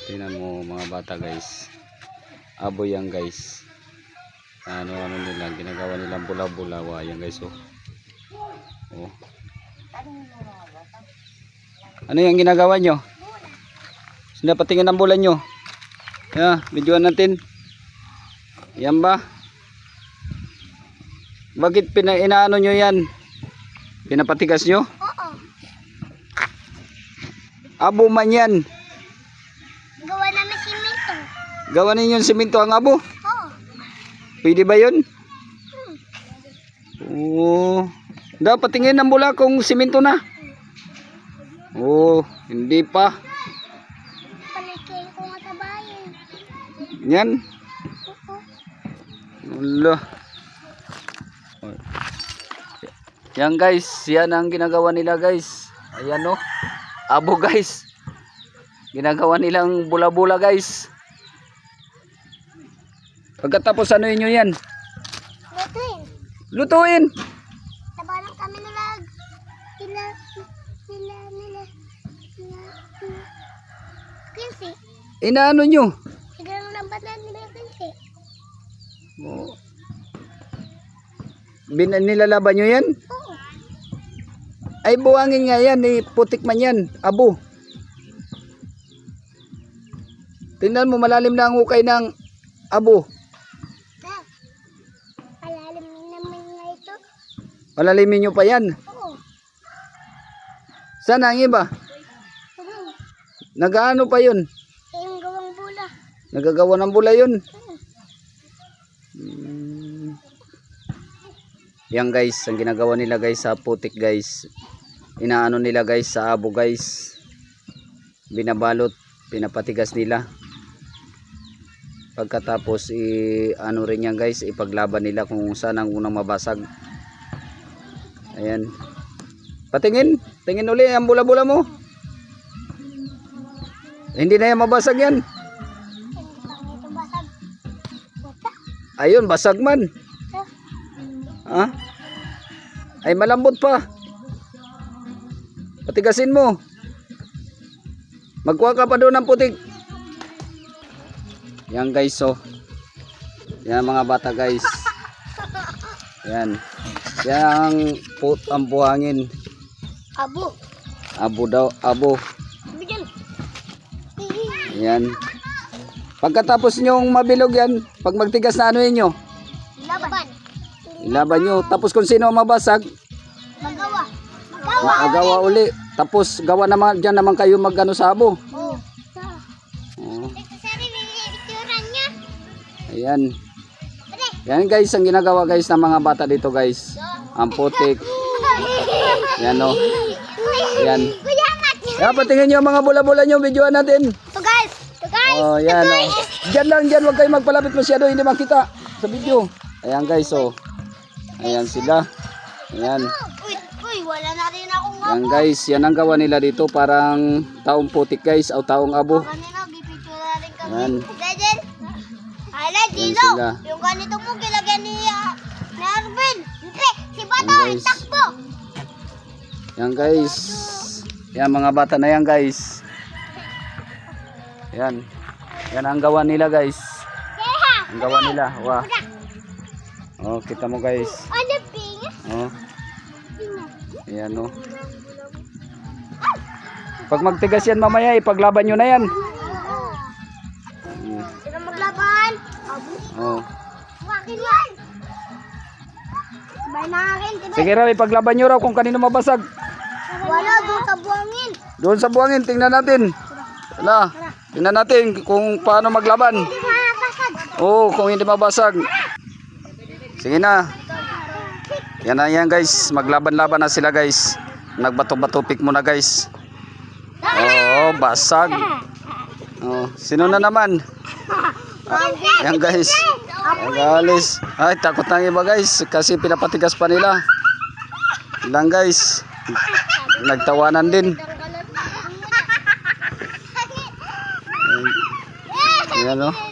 Tingnan mo mga bata guys. Abo yan guys. Ano nila, ginagawa nilang bula-bula. Yan guys oh. Oh. Ano yung ginagawa nyo? Sino patingin ang bola nyo? Videoan natin. Yan ba? Bakit inaano nyo yan? Pinapatigas nyo? Oo. Abo man yan. Gawa namin simento. Gawa ninyo yung simento ang abo? Oo. Pwede ba yun? Oo. Dapat tingin ang bola kung simento na. Oo. Hindi pa. Palikin ko nga sa bayan. Yan. Oo. Wala. Yan guys, yan ang ginagawa nila guys. Ayan o. Abo guys. Ginagawa nilang bula-bula guys. Pagkatapos ano inyo yan? Lutuin. Lutuin. Tabanan kami nila. Nila. Kinsi. Inaano nyo? Sigurang lambat na nila kinsi. Oh. Nilalaban nyo yan? Oo. Ay buwangin nga yan, putik man yan, abo. Tingnan mo malalim na ang hukay ng abo. Palalim naman nga ito. Palalimin nyo pa yan. Oo. Saan ang iba? Nagaano pa yun? Yung gawang bula. Nagagawa ng bula yun. Yan guys, ang ginagawa nila guys sa putik guys. Inaano nila guys sa abo guys. Binabalot, pinapatigas nila. Pagkatapos ano rin yan guys, ipaglaban nila kung saan ang unang mabasag. Ayan. Patingin, tingin uli ang bula-bula mo. Hindi na yan mabasag yan. Ito basag. Puta. Ayun, basag man. Ha? Ay malambot pa. Patigasin mo. Magkuha ka pa doon ng putik. Yan guys oh. Yan mga bata guys. Yan. Yan ang buhangin. Abo. Abo daw, abo. Bigyan. Yan. Pagkatapos nyong mabilog yan, pag magtigas na ano nyo? Laban. Ilaban nyo. Tapos kung sino mabasag, Magawa. magawa uli. Tapos gawa naman, dyan naman kayo magano sa abo. Oo. Oh. Ito sari, may ituran niya. Ayan. Yan guys, ang ginagawa guys ng mga bata dito guys. Ang putik. Yan o. Yan. Yan, patingin nyo ang mga bula-bula nyo. Videoan natin. Ito guys. Ito guys. Oh, yan o. Dyan lang, dyan. Huwag kayo magpalapit masyado. Hindi makita sa video. Ayan guys o. Ayan sila. Ayan. Uy, wala na rin akong Yan guys, yan ang gawa nila dito. Parang taong putik guys. O taong abo. Kanina, bipicture na rin kami. Yan. Deden. Ay, Dilo. sila. Yung ganito mo, gilagyan ni Arvin. Hindi, si Bato, Yan, guys. takbo. Yan guys. Yan mga bata na yan guys. Yan. Yan ang gawa nila guys. Ang gawa nila. Wah. Oh, kita mo guys. Ano, Ping? Oh. Ayan oh. Pag magtigas yan mamaya, ipaglaban nyo na yan. Sino maglaban? Oh. Wakin yan. Sabay na akin, diba? Sige raw, ipaglaban nyo raw kung kanino mabasag. Wala, doon sa buwangin. Doon sa buhangin, tingnan natin. Wala. Tingnan natin kung paano maglaban. Hindi makakasag. Oo, kung hindi mabasag. Sige na. Yan na yan guys. Maglaban-laban na sila guys. Nagbato-bato pick muna guys. Oo, basag. Oh, sino na naman? Yan guys. Agalis. Ay, takot na iba guys. Kasi pinapatigas pa nila. Lang guys. Nagtawanan din. Ayan o.